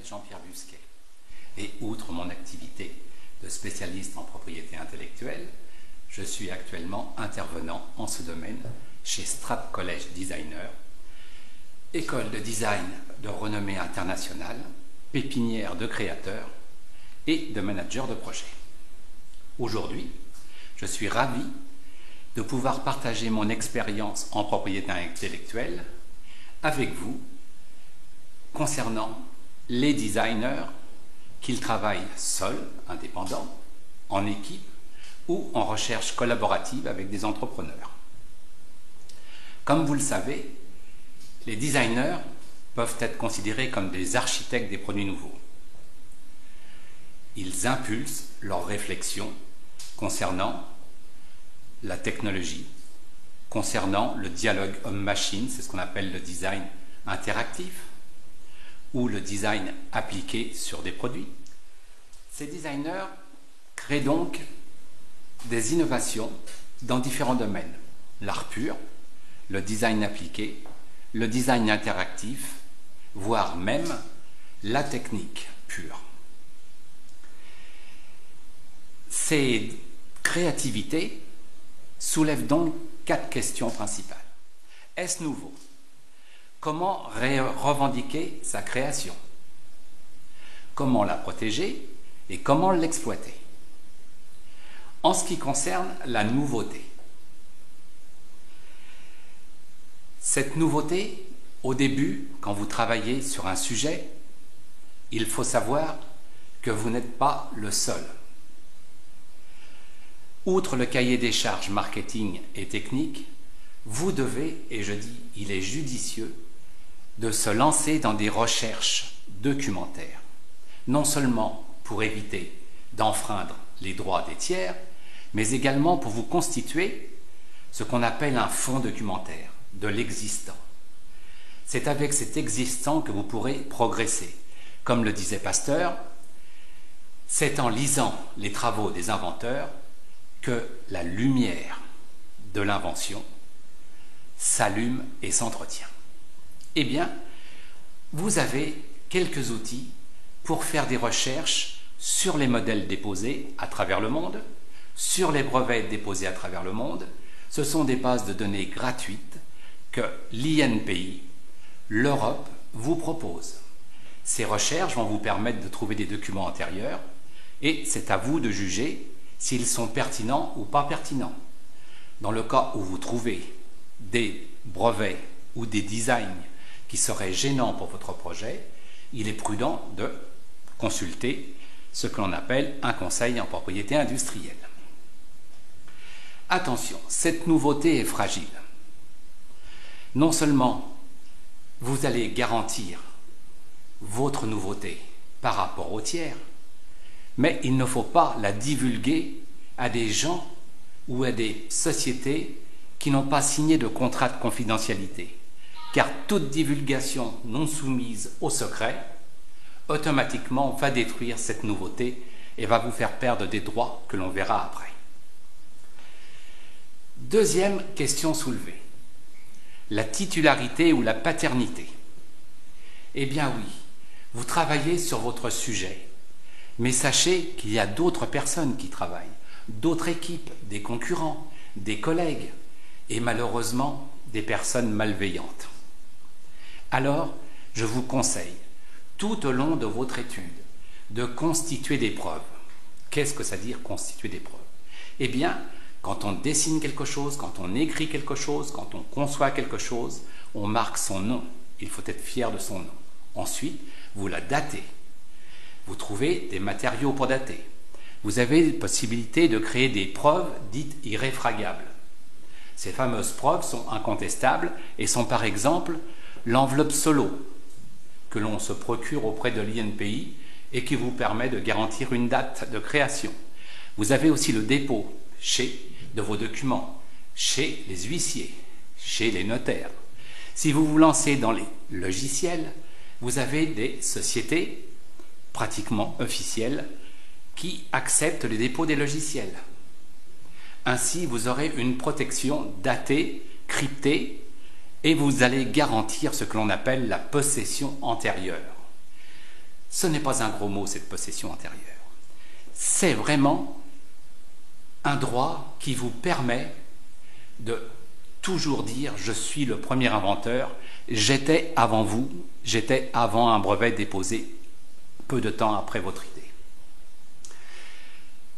Jean-Pierre Busquet. Et outre mon activité de spécialiste en propriété intellectuelle, je suis actuellement intervenant en ce domaine chez Strat College Designer, école de design de renommée internationale, pépinière de créateurs et de managers de projets. Aujourd'hui, je suis ravi de pouvoir partager mon expérience en propriété intellectuelle avec vous concernant les designers, qu'ils travaillent seuls, indépendants, en équipe ou en recherche collaborative avec des entrepreneurs. Comme vous le savez, les designers peuvent être considérés comme des architectes des produits nouveaux. Ils impulsent leurs réflexions concernant la technologie, concernant le dialogue homme-machine, c'est ce qu'on appelle le design interactif, ou le design appliqué sur des produits. Ces designers créent donc des innovations dans différents domaines. L'art pur, le design appliqué, le design interactif, voire même la technique pure. Ces créativités soulèvent donc 4 questions principales. Est-ce nouveau? Comment revendiquer sa création? Comment la protéger et comment l'exploiter? En ce qui concerne la nouveauté, cette nouveauté, au début, quand vous travaillez sur un sujet, il faut savoir que vous n'êtes pas le seul. Outre le cahier des charges marketing et technique, vous devez, et je dis, il est judicieux, de se lancer dans des recherches documentaires, non seulement pour éviter d'enfreindre les droits des tiers, mais également pour vous constituer ce qu'on appelle un fonds documentaire, de l'existant. C'est avec cet existant que vous pourrez progresser. Comme le disait Pasteur, c'est en lisant les travaux des inventeurs que la lumière de l'invention s'allume et s'entretient. Eh bien, vous avez quelques outils pour faire des recherches sur les modèles déposés à travers le monde, sur les brevets déposés à travers le monde. Ce sont des bases de données gratuites que l'INPI, l'Europe, vous propose. Ces recherches vont vous permettre de trouver des documents antérieurs et c'est à vous de juger s'ils sont pertinents ou pas pertinents. Dans le cas où vous trouvez des brevets ou des designs qui seraient gênants pour votre projet, il est prudent de consulter ce que l'on appelle un conseil en propriété industrielle. Attention, cette nouveauté est fragile. Non seulement vous allez garantir votre nouveauté par rapport aux tiers, mais il ne faut pas la divulguer à des gens ou à des sociétés qui n'ont pas signé de contrat de confidentialité. Car toute divulgation non soumise au secret, automatiquement va détruire cette nouveauté et va vous faire perdre des droits que l'on verra après. Deuxième question soulevée, la titularité ou la paternité. Eh bien oui, vous travaillez sur votre sujet, mais sachez qu'il y a d'autres personnes qui travaillent, d'autres équipes, des concurrents, des collègues et malheureusement des personnes malveillantes. Alors, je vous conseille, tout au long de votre étude, de constituer des preuves. Qu'est-ce que ça veut dire constituer des preuves? Eh bien, quand on dessine quelque chose, quand on écrit quelque chose, quand on conçoit quelque chose, on marque son nom. Il faut être fier de son nom. Ensuite, vous la datez. Vous trouvez des matériaux pour dater. Vous avez la possibilité de créer des preuves dites irréfragables. Ces fameuses preuves sont incontestables et sont par exemple l'enveloppe solo que l'on se procure auprès de l'INPI et qui vous permet de garantir une date de création. Vous avez aussi le dépôt de vos documents chez les huissiers, chez les notaires. Si vous vous lancez dans les logiciels, vous avez des sociétés pratiquement officielles qui acceptent les dépôts des logiciels. Ainsi, vous aurez une protection datée, cryptée, et vous allez garantir ce que l'on appelle la possession antérieure. Ce n'est pas un gros mot, cette possession antérieure. C'est vraiment un droit qui vous permet de toujours dire « je suis le premier inventeur, j'étais avant vous, j'étais avant un brevet déposé peu de temps après votre idée ».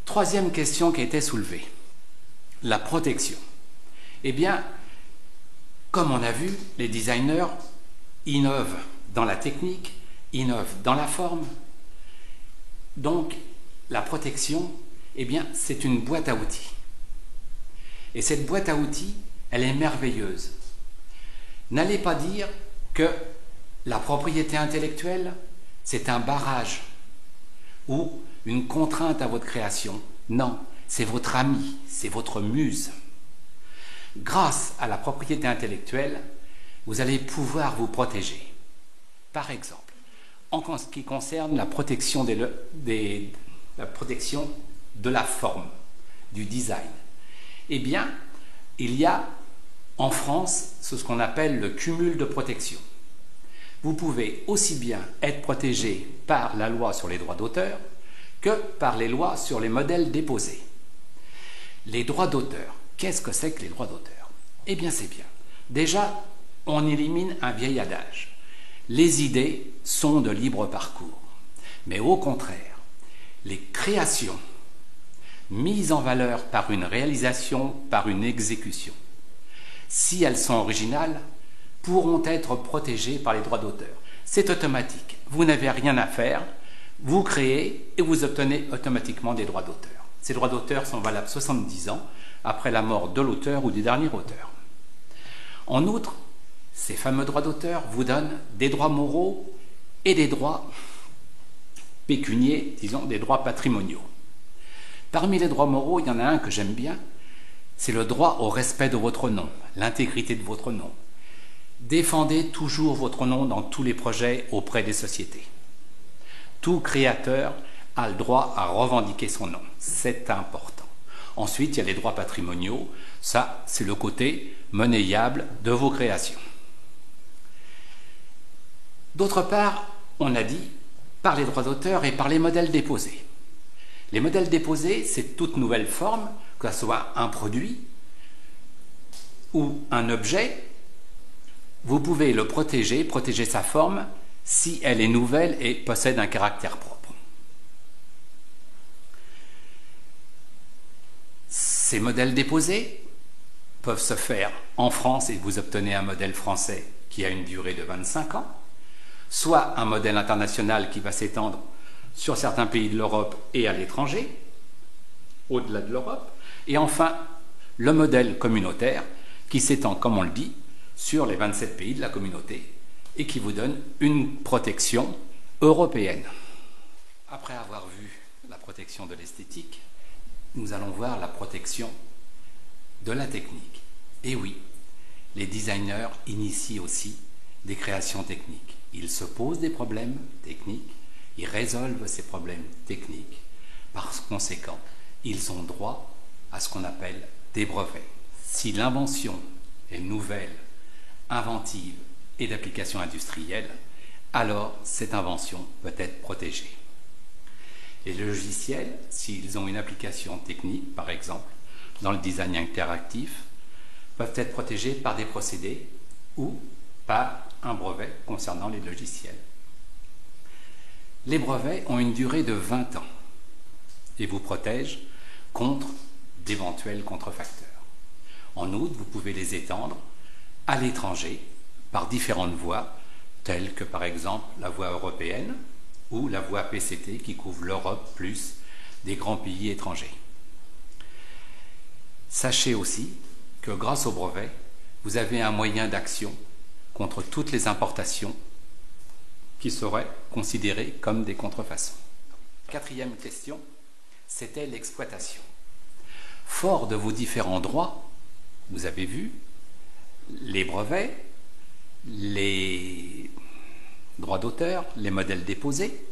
Troisième question qui a été soulevée, la protection. Eh bien, comme on a vu, les designers innovent dans la technique, innovent dans la forme. Donc, la protection, eh bien, c'est une boîte à outils. Et cette boîte à outils, elle est merveilleuse. N'allez pas dire que la propriété intellectuelle, c'est un barrage ou une contrainte à votre création. Non, c'est votre ami, c'est votre muse. Grâce à la propriété intellectuelle, vous allez pouvoir vous protéger. Par exemple, en ce qui concerne la protection la protection de la forme, du design, eh bien, il y a en France ce qu'on appelle le cumul de protection. Vous pouvez aussi bien être protégé par la loi sur les droits d'auteur que par les lois sur les modèles déposés. Les droits d'auteur, qu'est-ce que c'est que les droits d'auteur? Eh bien, c'est bien. Déjà, on élimine un vieil adage. Les idées sont de libre parcours. Mais au contraire, les créations mises en valeur par une réalisation, par une exécution, si elles sont originales, pourront être protégées par les droits d'auteur. C'est automatique. Vous n'avez rien à faire, vous créez et vous obtenez automatiquement des droits d'auteur. Ces droits d'auteur sont valables 70 ans après la mort de l'auteur ou du dernier auteur. En outre, ces fameux droits d'auteur vous donnent des droits moraux et des droits pécuniaires, disons des droits patrimoniaux. Parmi les droits moraux, il y en a un que j'aime bien, c'est le droit au respect de votre nom, l'intégrité de votre nom. Défendez toujours votre nom dans tous les projets auprès des sociétés. Tout créateur a le droit à revendiquer son nom, c'est important. Ensuite, il y a les droits patrimoniaux, ça c'est le côté monnayable de vos créations. D'autre part, on a dit par les droits d'auteur et par les modèles déposés. Les modèles déposés, c'est toute nouvelle forme, que ce soit un produit ou un objet, vous pouvez le protéger sa forme, si elle est nouvelle et possède un caractère propre. Ces modèles déposés peuvent se faire en France et vous obtenez un modèle français qui a une durée de 25 ans, soit un modèle international qui va s'étendre sur certains pays de l'Europe et à l'étranger, au-delà de l'Europe, et enfin le modèle communautaire qui s'étend, comme on le dit, sur les 27 pays de la communauté et qui vous donne une protection européenne. Après avoir vu la protection de l'esthétique, nous allons voir la protection de la technique. Et oui, les designers initient aussi des créations techniques. Ils se posent des problèmes techniques, ils résolvent ces problèmes techniques. Par conséquent, ils ont droit à ce qu'on appelle des brevets. Si l'invention est nouvelle, inventive et d'application industrielle, alors cette invention peut être protégée. Les logiciels, s'ils ont une application technique, par exemple, dans le design interactif, peuvent être protégés par des procédés ou par un brevet concernant les logiciels. Les brevets ont une durée de 20 ans et vous protègent contre d'éventuels contrefacteurs. En outre, vous pouvez les étendre à l'étranger par différentes voies, telles que par exemple la voie européenne ou la voie PCT qui couvre l'Europe plus des grands pays étrangers. Sachez aussi que grâce au brevet, vous avez un moyen d'action contre toutes les importations qui seraient considérées comme des contrefaçons. Quatrième question, c'était l'exploitation. Fort de vos différents droits, vous avez vu, les brevets, les droits d'auteur, les modèles déposés,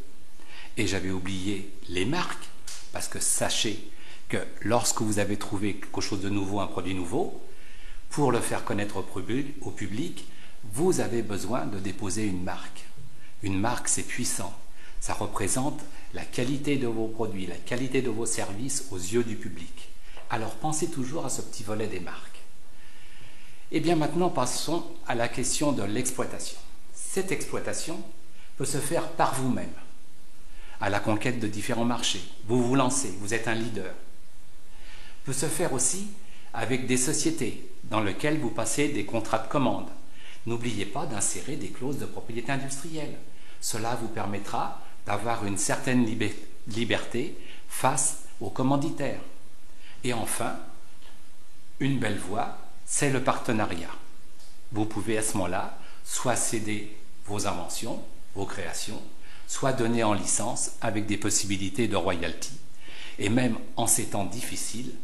et j'avais oublié les marques, parce que sachez que lorsque vous avez trouvé quelque chose de nouveau, un produit nouveau, pour le faire connaître au public, vous avez besoin de déposer une marque. Une marque, c'est puissant. Ça représente la qualité de vos produits, la qualité de vos services aux yeux du public. Alors pensez toujours à ce petit volet des marques. Et bien maintenant, passons à la question de l'exploitation. Cette exploitation peut se faire par vous-même, à la conquête de différents marchés. Vous vous lancez, vous êtes un leader. Peut se faire aussi avec des sociétés dans lesquelles vous passez des contrats de commande. N'oubliez pas d'insérer des clauses de propriété industrielle. Cela vous permettra d'avoir une certaine liberté face aux commanditaires. Et enfin, une belle voie, c'est le partenariat. Vous pouvez à ce moment-là soit céder vos inventions, vos créations, soit donner en licence avec des possibilités de royalty. Et même en ces temps difficiles,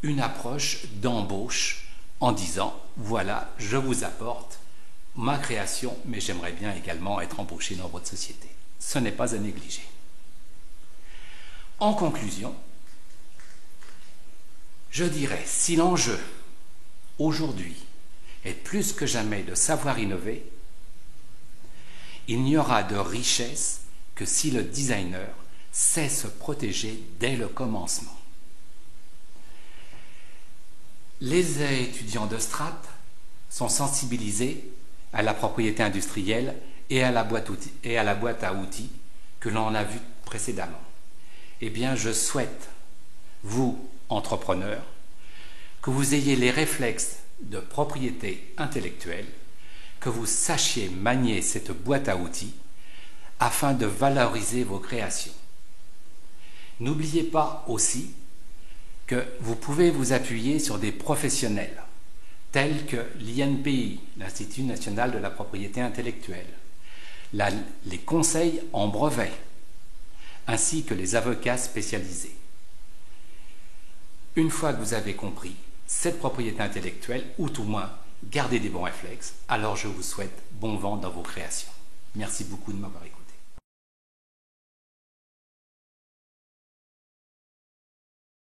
une approche d'embauche en disant « Voilà, je vous apporte ma création, mais j'aimerais bien également être embauché dans votre société. » Ce n'est pas à négliger. En conclusion, je dirais, si l'enjeu aujourd'hui est plus que jamais de savoir innover, il n'y aura de richesse que si le designer sait se protéger dès le commencement. Les étudiants de Strat sont sensibilisés à la propriété industrielle et à la boîte à outils que l'on a vu précédemment. Eh bien, je souhaite, vous, entrepreneurs, que vous ayez les réflexes de propriété intellectuelle, que vous sachiez manier cette boîte à outils afin de valoriser vos créations. N'oubliez pas aussi que vous pouvez vous appuyer sur des professionnels tels que l'INPI, l'Institut national de la propriété intellectuelle, les conseils en brevet, ainsi que les avocats spécialisés. Une fois que vous avez compris cette propriété intellectuelle, ou tout moins gardez des bons réflexes, alors je vous souhaite bon vent dans vos créations. Merci beaucoup de m'avoir écouté.